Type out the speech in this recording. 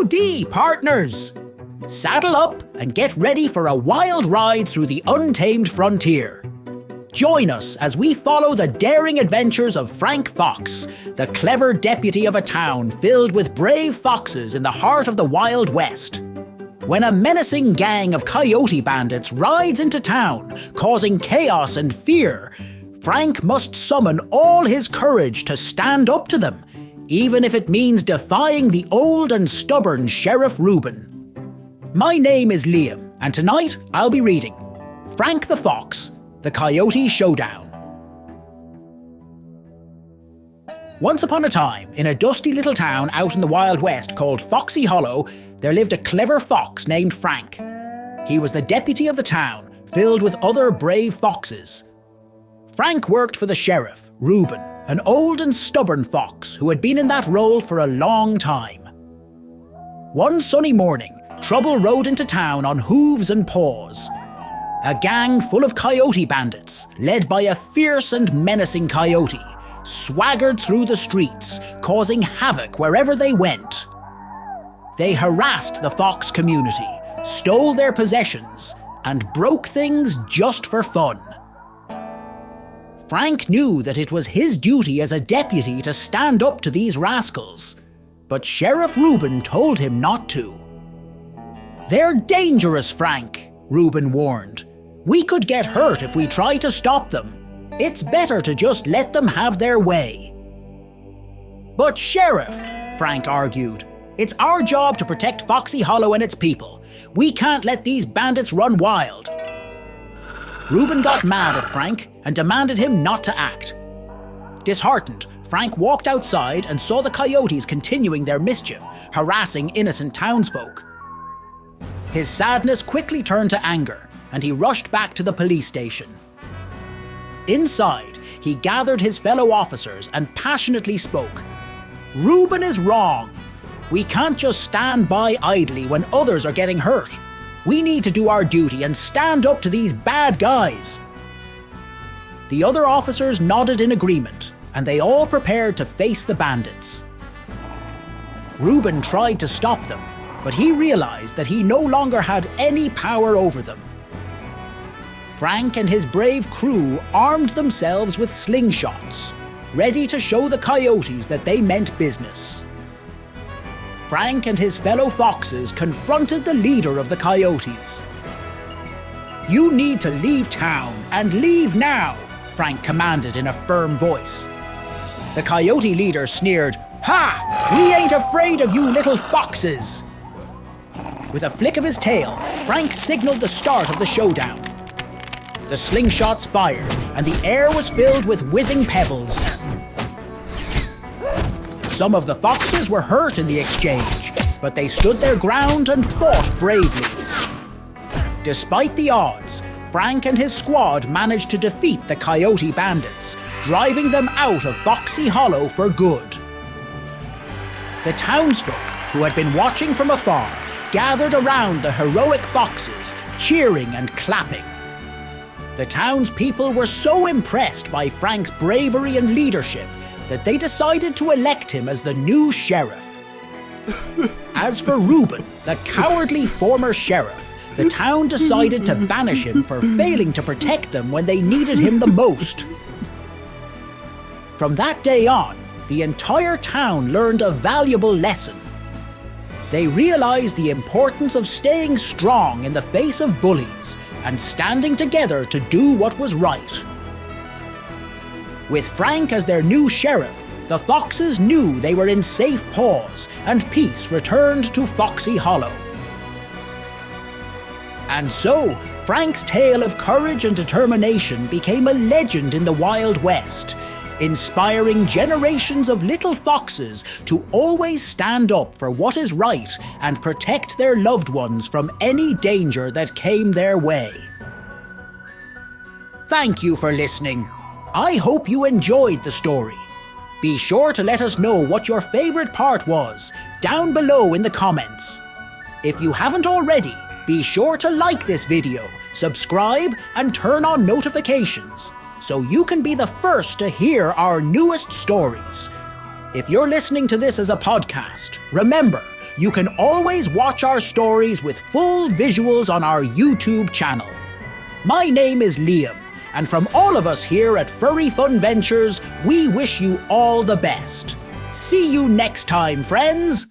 Howdy, partners! Saddle up and get ready for a wild ride through the untamed frontier. Join us as we follow the daring adventures of Frank Fox, the clever deputy of a town filled with brave foxes in the heart of the Wild West. When a menacing gang of coyote bandits rides into town, causing chaos and fear, Frank must summon all his courage to stand up to them, even if it means defying the old and stubborn Sheriff Reuben. My name is Liam, and tonight I'll be reading Frank the Fox, The Coyote Showdown. Once upon a time, in a dusty little town out in the Wild West called Foxy Hollow, there lived a clever fox named Frank. He was the deputy of the town, filled with other brave foxes. Frank worked for the sheriff, Reuben, an old and stubborn fox who had been in that role for a long time. One sunny morning, trouble rode into town on hooves and paws. A gang full of coyote bandits, led by a fierce and menacing coyote, swaggered through the streets, causing havoc wherever they went. They harassed the fox community, stole their possessions, and broke things just for fun. Frank knew that it was his duty as a deputy to stand up to these rascals, but Sheriff Reuben told him not to. "They're dangerous, Frank," Reuben warned. "We could get hurt if we try to stop them. It's better to just let them have their way." "But Sheriff," Frank argued, "it's our job to protect Foxy Hollow and its people. We can't let these bandits run wild." Reuben got mad at Frank and demanded him not to act. Disheartened, Frank walked outside and saw the coyotes continuing their mischief, harassing innocent townsfolk. His sadness quickly turned to anger, and he rushed back to the police station. Inside, he gathered his fellow officers and passionately spoke. "Reuben is wrong. We can't just stand by idly when others are getting hurt. We need to do our duty and stand up to these bad guys." The other officers nodded in agreement, and they all prepared to face the bandits. Reuben tried to stop them, but he realized that he no longer had any power over them. Frank and his brave crew armed themselves with slingshots, ready to show the coyotes that they meant business. Frank and his fellow foxes confronted the leader of the coyotes. "You need to leave town, and leave now," Frank commanded in a firm voice. The coyote leader sneered, "Ha! We ain't afraid of you little foxes!" With a flick of his tail, Frank signaled the start of the showdown. The slingshots fired, and the air was filled with whizzing pebbles. Some of the foxes were hurt in the exchange, but they stood their ground and fought bravely. Despite the odds, Frank and his squad managed to defeat the coyote bandits, driving them out of Foxy Hollow for good. The townsfolk, who had been watching from afar, gathered around the heroic foxes, cheering and clapping. The townspeople were so impressed by Frank's bravery and leadership that they decided to elect him as the new sheriff. As for Reuben, the cowardly former sheriff, the town decided to banish him for failing to protect them when they needed him the most. From that day on, the entire town learned a valuable lesson. They realized the importance of staying strong in the face of bullies and standing together to do what was right. With Frank as their new sheriff, the foxes knew they were in safe paws, and peace returned to Foxy Hollow. And so, Frank's tale of courage and determination became a legend in the Wild West, inspiring generations of little foxes to always stand up for what is right and protect their loved ones from any danger that came their way. Thank you for listening. I hope you enjoyed the story. Be sure to let us know what your favorite part was down below in the comments. If you haven't already, be sure to like this video, subscribe, and turn on notifications so you can be the first to hear our newest stories. If you're listening to this as a podcast, remember, You can always watch our stories with full visuals on our YouTube channel. My name is Liam, and from all of us here at Furry Fun Ventures, we wish you all the best. See you next time, friends!